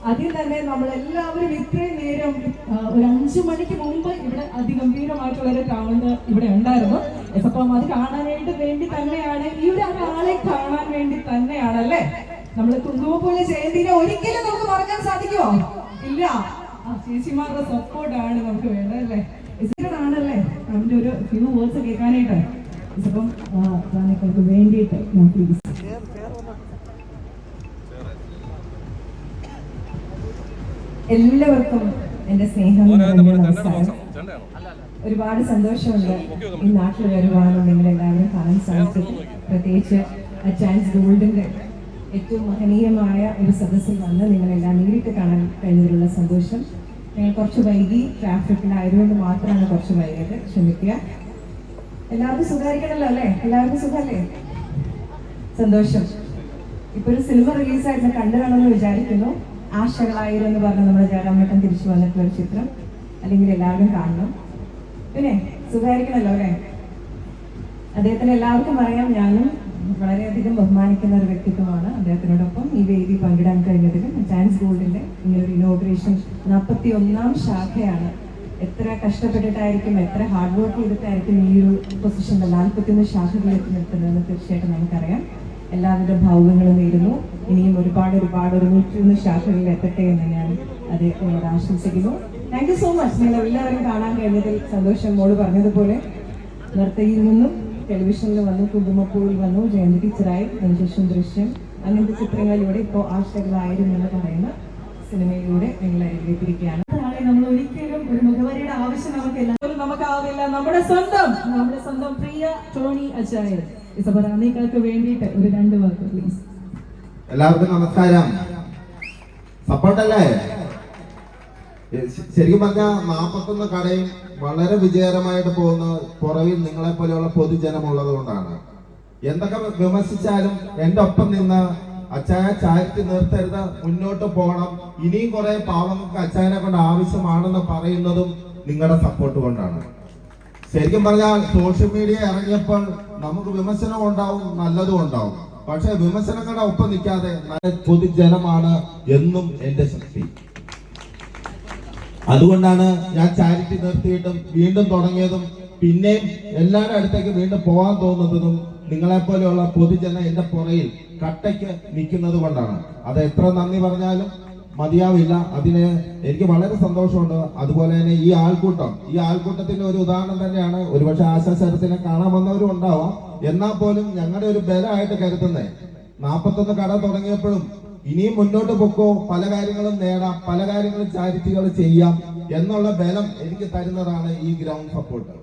അതിൽ തന്നെ നമ്മളെല്ലാവരും ഇത്രയും നേരം ഒരു 5 മണിക്ക് മുമ്പ് ഇവിടെ അതിഗംഭീരമായിട്ടുള്ള ഒരു കൗണ്ട് ഇവിടെ ഉണ്ടായിരുന്നു. അപ്പം അത് കാണാനായിട്ട് വേണ്ടി തന്നെയാണ്, ഈ ഒരാളെ കാണാൻ വേണ്ടി തന്നെയാണല്ലേ നമ്മൾ കുങ്കുമപ്പൂവിലെ ജയന്തിനെ ഒരിക്കലും നമുക്ക് മറക്കാൻ സാധിക്കുമോ? ഇല്ല. ചേച്ചിമാരുടെ സപ്പോർട്ടാണ് നമുക്ക് വേണ്ടത് അല്ലേ? ആണല്ലേ അവന്റെ ഒരു ഫ്യൂ വേർഡ്സ് കേൾക്കാനായിട്ട്. അപ്പം താങ്കൾക്ക് വേണ്ടിയിട്ട് ഞാൻ പ്ലീസ്. എല്ലാവർക്കും എന്റെ സ്നേഹം, നമസ്കാരം. ഒരുപാട് സന്തോഷമുണ്ട് ഈ നാട്ടിൽ വരുവാനും നിങ്ങളെല്ലാവരും കാണാൻ സാധിച്ചത്. പ്രത്യേകിച്ച് ചാൻസ് ഗോൾഡിന്റെ ഏറ്റവും മഹനീയമായ ഒരു സദസ്സിൽ വന്ന് നിങ്ങളെല്ലാം നേരിട്ട് കാണാൻ കഴിഞ്ഞതിലുള്ള സന്തോഷം. ഞങ്ങൾ കുറച്ച് വൈകി, ട്രാഫിക്കിലായതുകൊണ്ട് മാത്രമാണ് കുറച്ച് വൈകിയത്, ക്ഷമിക്കുക. എല്ലാവർക്കും സുഖമായിരിക്കണല്ലോ അല്ലേ? എല്ലാവർക്കും സുഖമല്ലേ? സന്തോഷം. ഇപ്പൊ ഒരു സിനിമ റിലീസായിരുന്നു, കണ്ടു കാണുമെന്ന് വിചാരിക്കുന്നു. ആശകളായിരം എന്ന് പറഞ്ഞ് നമ്മുടെ ജയറാമേട്ടൻ തിരിച്ചു വന്നിട്ടുള്ള ഒരു ചിത്രം, അല്ലെങ്കിൽ എല്ലാവരും കാണണം. പിന്നെ സുഖമായിരിക്കണല്ലോ അല്ലേ? അദ്ദേഹത്തിന് എല്ലാവർക്കും അറിയാം, ഞാനും വളരെയധികം ബഹുമാനിക്കുന്ന ഒരു വ്യക്തിത്വമാണ്. അദ്ദേഹത്തിനോടൊപ്പം ഈ വേദി പങ്കിടാൻ കഴിഞ്ഞതിലും ചാൻസ് ഗോൾഡിന്റെ ഇങ്ങനൊരു ഇനോഗ്രേഷൻ 41ാം ശാഖയാണ്. എത്ര കഷ്ടപ്പെട്ടിട്ടായിരിക്കും, എത്ര ഹാർഡ് വർക്ക് ചെയ്തിട്ടായിരിക്കും ഈ ഒരു പൊസിഷനിൽ 41 ശാഖകളിൽ എത്തി നിർത്തുന്നതെന്ന് തീർച്ചയായിട്ടും നമുക്കറിയാം. എല്ലാവരുടെ ഭാവുകങ്ങളും നേരുന്നു. ഇനിയും ഒരുപാട് ഒരു 101 ശാഖകളിൽ എത്തട്ടെ എന്ന് ഞാൻ അദ്ദേഹത്തിനോട് ആശംസിക്കുന്നു. Thank you so much. നിങ്ങൾ എല്ലാവരും കാണാൻ കഴിഞ്ഞതിൽ സന്തോഷം. മോള് പറഞ്ഞതുപോലെ നർത്തകിയിൽ നിന്നും ടെലിവിഷനിൽ വന്നു, കുങ്കുമപ്പൂവിൽ വന്നു, ജയന്തി ടീച്ചറായി, അതിനുശേഷം ദൃശ്യം, അങ്ങനത്തെ ചിത്രങ്ങളിലൂടെ ഇപ്പോൾ ആശകളായിരം എന്ന് പറയുന്ന സിനിമയിലൂടെ നിങ്ങൾ അരികെത്തിരിക്കുകയാണ്. നമ്മൾ ഒരിക്കലും ഒരു മുഖവരിയുടെ ആവശ്യം നമുക്കാവില്ല. നമ്മുടെ സ്വന്തം പ്രിയ ടോണി അച്ചായൻ സഭറാണികൾക്ക് വേണ്ടിയിട്ട് ഒരു 2 വാക്ക് പ്ലീസ്. എല്ലാവർക്കും നമസ്കാരം. സപ്പോർട്ടല്ലേ? ശരിക്കും പറഞ്ഞാൽ 41 കടയും വളരെ വിജയകരമായിട്ട് പോകുന്ന പുറകിൽ നിങ്ങളെ പോലെയുള്ള പൊതുജനമുള്ളത് കൊണ്ടാണ്. എന്തൊക്കെ വിമർശിച്ചാലും എന്റെ ഒപ്പം നിന്ന് അച്ചായ ചായത്തി നിർത്തരുത്, മുന്നോട്ട് പോകണം, ഇനിയും കുറെ പാവങ്ങൾക്ക് അച്ചായനെ കൊണ്ട് ആവശ്യമാണെന്ന് പറയുന്നതും നിങ്ങളുടെ സപ്പോർട്ട് കൊണ്ടാണ്. ശരിക്കും പറഞ്ഞാൽ സോഷ്യൽ മീഡിയ ഇറങ്ങിയപ്പോൾ നമുക്ക് വിമർശനം ഉണ്ടാവും, നല്ലതും ഉണ്ടാവും. പക്ഷെ വിമർശനങ്ങളുടെ ഒപ്പം നിൽക്കാതെ നല്ല പൊതുജനമാണ് എന്നും എന്റെ ശക്തി. അതുകൊണ്ടാണ് ഞാൻ ചാരിറ്റി നിർത്തിയിട്ടും വീണ്ടും തുടങ്ങിയതും പിന്നെയും എല്ലാവരുടെ അടുത്തേക്ക് വീണ്ടും പോകാൻ തോന്നുന്നതും നിങ്ങളെപ്പോലെയുള്ള പൊതുജനം എന്റെ പുറയിൽ കട്ടയ്ക്ക് നിൽക്കുന്നത് കൊണ്ടാണ്. അത് എത്ര നന്ദി പറഞ്ഞാലും മതിയാവില്ല. അതിന് എനിക്ക് വളരെ സന്തോഷമുണ്ട്. അതുപോലെ തന്നെ ഈ ആൾക്കൂട്ടത്തിന്റെ ഒരു ഉദാഹരണം തന്നെയാണ്. ഒരുപക്ഷെ ആശാശരത്തിനെ കാണാൻ വന്നവരും ഉണ്ടാവാം. എന്നാൽ പോലും ഞങ്ങളുടെ ഒരു ബലമായിട്ട് കരുതുന്നേ 41 കട തുടങ്ങിയപ്പോഴും ഇനിയും മുന്നോട്ട് പൊക്കോ, പല കാര്യങ്ങളും നേടാം, പല കാര്യങ്ങളും ചാരിറ്റികൾ ചെയ്യാം എന്നുള്ള ബലം എനിക്ക് തരുന്നതാണ് ഈ ഗ്രൗണ്ട് സപ്പോർട്ട്.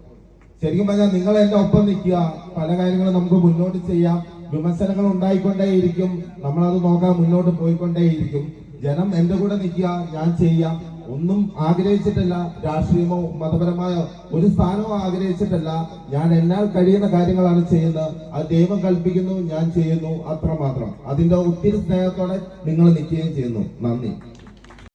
ശരിക്കും പറഞ്ഞാൽ നിങ്ങൾ എന്റെ ഒപ്പം നിൽക്കുക, പല കാര്യങ്ങളും നമുക്ക് മുന്നോട്ട് ചെയ്യാം. വിമർശനങ്ങൾ ഉണ്ടായിക്കൊണ്ടേയിരിക്കും, നമ്മളത് നോക്കാൻ മുന്നോട്ട് പോയിക്കൊണ്ടേയിരിക്കും. ജനം എന്റെ കൂടെ നിൽക്കുക, ഞാൻ ചെയ്യാം. ഒന്നും ആഗ്രഹിച്ചിട്ടില്ല, രാഷ്ട്രീയമോ മതപരമായ ഒരു സ്ഥാനമോ ആഗ്രഹിച്ചിട്ടില്ല. ഞാൻ എന്നാൽ കഴിയുന്ന കാര്യങ്ങളാണ് ചെയ്യുന്നത്. അത് ദൈവം കൽപ്പിക്കുന്നു, ഞാൻ ചെയ്യുന്നു, അത്രമാത്രം. അതിന്റെ ഒത്തിരി സ്നേഹത്തോടെ നിങ്ങൾ നിൽക്കുകയും ചെയ്യുന്നു. നന്ദി.